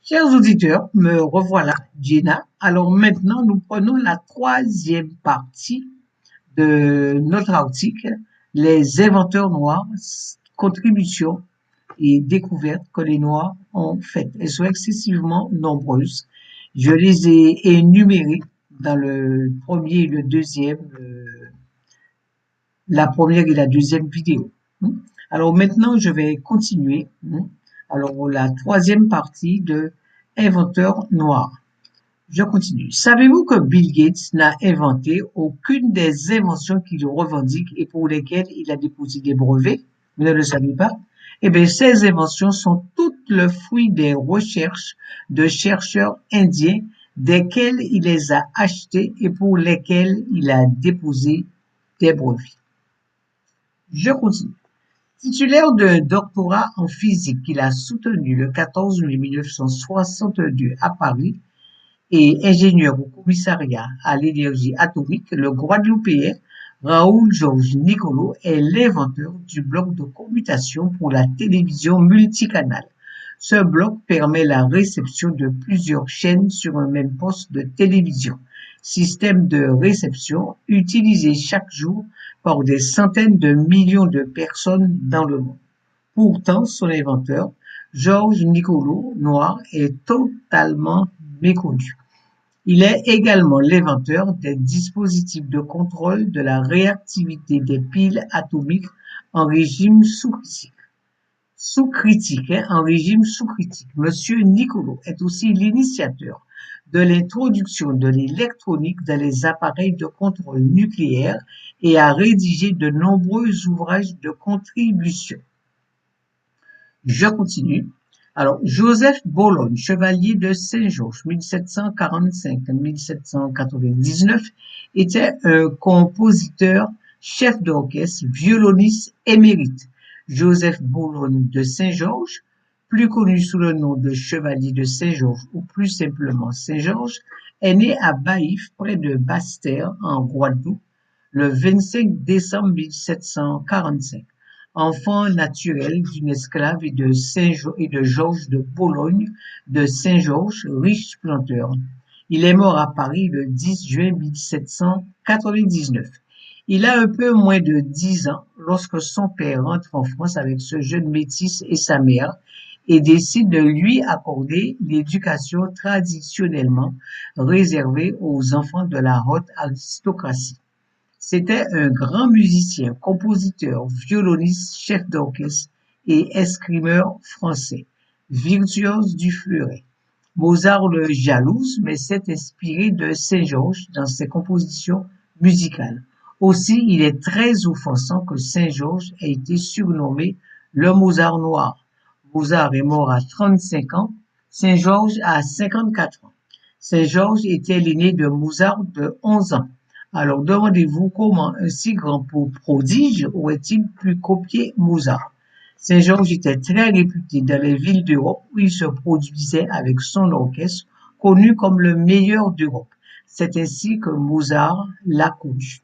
Chers auditeurs, me revoilà, Gina. Alors maintenant, nous prenons la troisième partie de notre article, les inventeurs noirs, contributions et découvertes que les Noirs ont faites. Elles sont excessivement nombreuses. Je les ai énumérées dans le premier et le deuxième, la première et la deuxième vidéo. Alors maintenant, je vais continuer. Alors la troisième partie de inventeurs noirs. Je continue. Savez-vous que Bill Gates n'a inventé aucune des inventions qu'il revendique et pour lesquelles il a déposé des brevets? Vous ne le savez pas? Eh bien, ces inventions sont toutes le fruit des recherches de chercheurs indiens desquels il les a achetées et pour lesquels il a déposé des brevets. Je continue. Titulaire d'un doctorat en physique qu'il a soutenu le 14 mai 1962 à Paris, et ingénieur au commissariat à l'énergie atomique, le Guadeloupéen Raoul Georges Nicolo est l'inventeur du bloc de commutation pour la télévision multicanale. Ce bloc permet la réception de plusieurs chaînes sur un même poste de télévision, système de réception utilisé chaque jour par des centaines de millions de personnes dans le monde. Pourtant, son inventeur, Georges Nicolo Noir, est totalement méconnu. Il est également l'inventeur des dispositifs de contrôle de la réactivité des piles atomiques en régime sous-critique, en régime sous-critique. Monsieur Nicolo est aussi l'initiateur de l'introduction de l'électronique dans les appareils de contrôle nucléaire et a rédigé de nombreux ouvrages de contribution. Je continue. Alors, Joseph Bologne, chevalier de Saint-Georges, 1745-1799, était un compositeur, chef d'orchestre, violoniste émérite. Joseph Bologne de Saint-Georges, plus connu sous le nom de chevalier de Saint-Georges ou plus simplement Saint-Georges, est né à Baïf, près de Basse-Terre, en Guadeloupe, le 25 décembre 1745. Enfant naturel d'une esclave et de Georges de Bologne de Saint-Georges, riche planteur. Il est mort à Paris le 10 juin 1799. Il a un peu moins de 10 ans lorsque son père rentre en France avec ce jeune métis et sa mère et décide de lui accorder l'éducation traditionnellement réservée aux enfants de la haute aristocratie. C'était un grand musicien, compositeur, violoniste, chef d'orchestre et escrimeur français, virtuose du fleuret. Mozart le jalouse, mais s'est inspiré de Saint-Georges dans ses compositions musicales. Aussi, il est très offensant que Saint-Georges ait été surnommé le Mozart noir. Mozart est mort à 35 ans, Saint-Georges à 54 ans. Saint-Georges était l'aîné de Mozart de 11 ans. Alors demandez-vous comment un si grand prodige aurait-il pu copier Mozart? Saint-Georges était très réputé dans les villes d'Europe où il se produisait avec son orchestre, connu comme le meilleur d'Europe. C'est ainsi que Mozart l'a connu.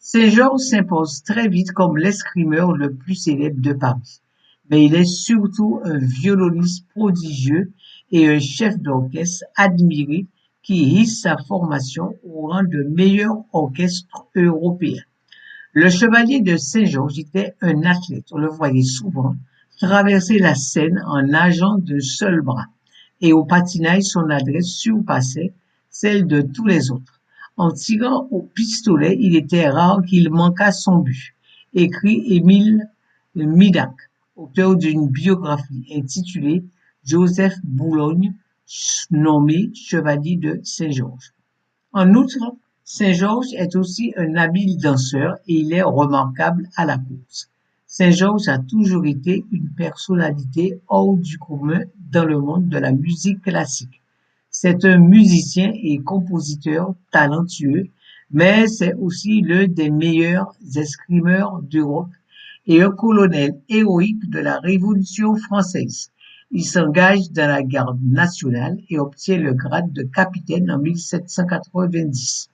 Saint-Georges s'impose très vite comme l'escrimeur le plus célèbre de Paris. Mais il est surtout un violoniste prodigieux et un chef d'orchestre admiré qui hisse sa formation au rang de meilleur orchestre européen. Le chevalier de Saint-Georges était un athlète, on le voyait souvent, traverser la Seine en nageant d'un seul bras, et au patinage son adresse surpassait celle de tous les autres. En tirant au pistolet, il était rare qu'il manquât son but, écrit Émile Midac, auteur d'une biographie intitulée Joseph Boulogne, nommé chevalier de Saint-Georges. En outre, Saint-Georges est aussi un habile danseur et il est remarquable à la course. Saint-Georges a toujours été une personnalité hors du commun dans le monde de la musique classique. C'est un musicien et compositeur talentueux, mais c'est aussi l'un des meilleurs escrimeurs d'Europe et un colonel héroïque de la Révolution française. Il s'engage dans la garde nationale et obtient le grade de capitaine en 1790.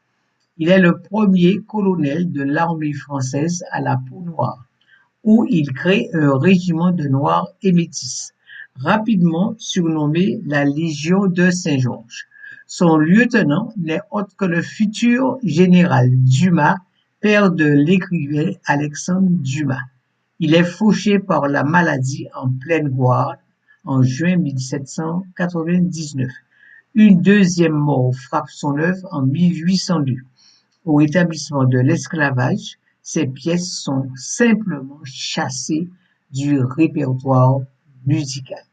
Il est le premier colonel de l'armée française à la peau noire, où il crée un régiment de noirs et métis. rapidement surnommée la Légion de Saint-Georges. Son lieutenant n'est autre que le futur général Dumas, père de l'écrivain Alexandre Dumas. Il est fauché par la maladie en pleine gloire en juin 1799. Une deuxième mort frappe son œuvre en 1802. Au rétablissement de l'esclavage, ses pièces sont simplement chassées du répertoire musical.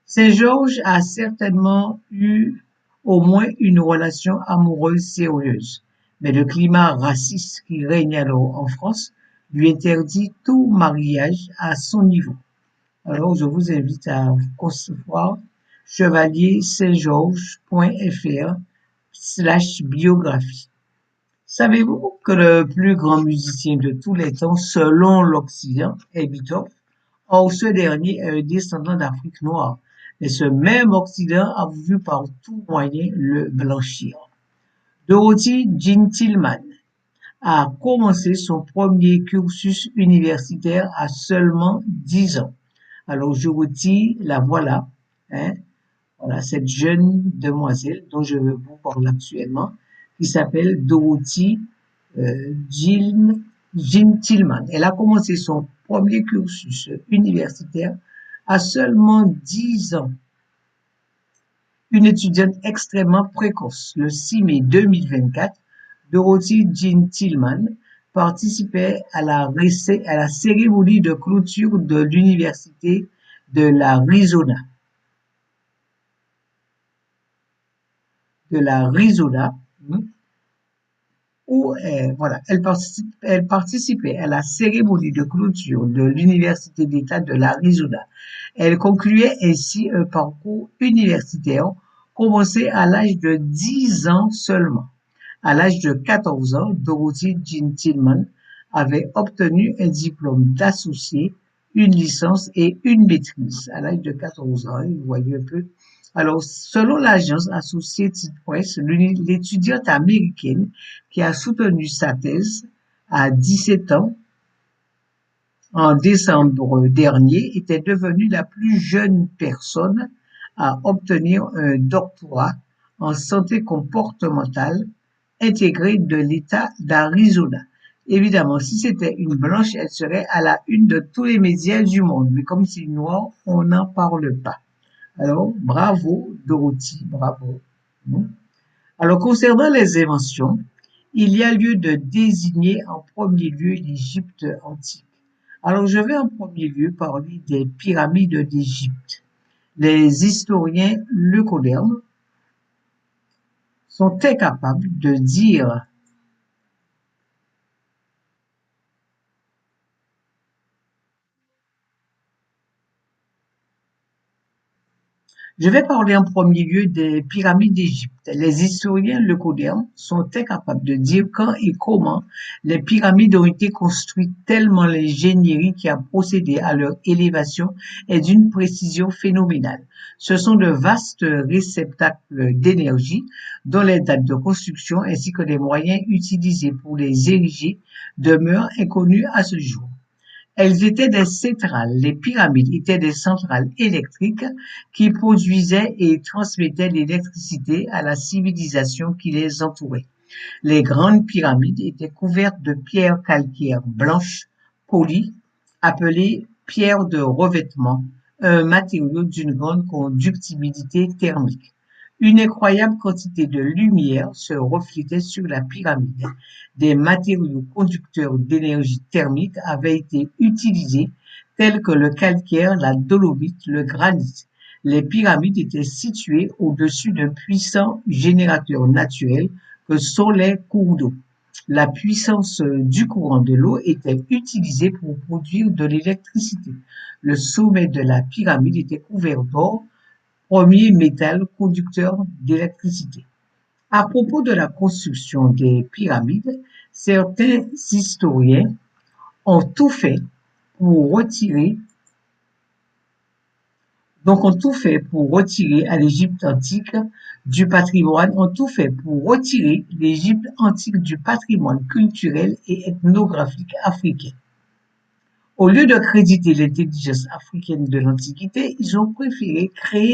Saint-Georges a certainement eu au moins une relation amoureuse sérieuse, mais le climat raciste qui règne alors en France lui interdit tout mariage à son niveau. Alors, je vous invite à concevoir chevaliersaintgeorges.fr/biographie. Savez-vous que le plus grand musicien de tous les temps, selon l'Occident, est Beethoven? Or, ce dernier est un descendant d'Afrique noire. Mais ce même Occident a voulu par tout moyen le blanchir. Dorothy Jean Tillman a commencé son premier cursus universitaire à seulement 10 ans. Alors, je vous dis, la voilà, hein, voilà, cette jeune demoiselle dont je vous parle actuellement, qui s'appelle Dorothy Jean Tillman. Elle a commencé son premier cursus universitaire à seulement 10 ans. Une étudiante extrêmement précoce. Le 6 mai 2024, Dorothy Jean Tillman participait à la cérémonie de clôture de l'université de l'Arizona. Où voilà, elle participait à la cérémonie de clôture de l'Université d'État de l'Arizona. Elle concluait ainsi un parcours universitaire commencé à l'âge de 10 ans seulement. À l'âge de 14 ans, Dorothy Jean Tillman avait obtenu un diplôme d'associé, une licence et une maîtrise. À l'âge de 14 ans, vous voyez un peu. Alors, selon l'agence Associated Press, l'étudiante américaine qui a soutenu sa thèse à 17 ans en décembre dernier était devenue la plus jeune personne à obtenir un doctorat en santé comportementale intégré de l'État d'Arizona. Évidemment, si c'était une blanche, elle serait à la une de tous les médias du monde. Mais comme c'est une noire, on n'en parle pas. Alors, bravo Dorothy, bravo. Alors, concernant les inventions, il y a lieu de désigner en premier lieu l'Égypte antique. Alors, je vais en premier lieu parler des pyramides d'Égypte. Les historiens leucodermes sont incapables de dire Je vais parler en premier lieu des pyramides d'Égypte. Les historiens leucodermes sont incapables de dire quand et comment les pyramides ont été construites tellement l'ingénierie qui a procédé à leur élévation est d'une précision phénoménale. Ce sont de vastes réceptacles d'énergie dont les dates de construction ainsi que les moyens utilisés pour les ériger demeurent inconnus à ce jour. Elles étaient des centrales. Les pyramides étaient des centrales électriques qui produisaient et transmettaient l'électricité à la civilisation qui les entourait. Les grandes pyramides étaient couvertes de pierres calcaires blanches polies, appelées pierres de revêtement, un matériau d'une grande conductibilité thermique. Une incroyable quantité de lumière se reflétait sur la pyramide. Des matériaux conducteurs d'énergie thermique avaient été utilisés, tels que le calcaire, la dolomite, le granit. Les pyramides étaient situées au-dessus d'un puissant générateur naturel que sont les cours d'eau. La puissance du courant de l'eau était utilisée pour produire de l'électricité. Le sommet de la pyramide était couvert d'or, premier métal conducteur d'électricité. À propos de la construction des pyramides, certains historiens ont tout fait pour retirer ont tout fait pour retirer à l'Égypte antique du patrimoine, ont tout fait pour retirer l'Égypte antique du patrimoine culturel et ethnographique africain. Au lieu de créditer l'intelligence africaine de l'Antiquité, ils ont préféré créer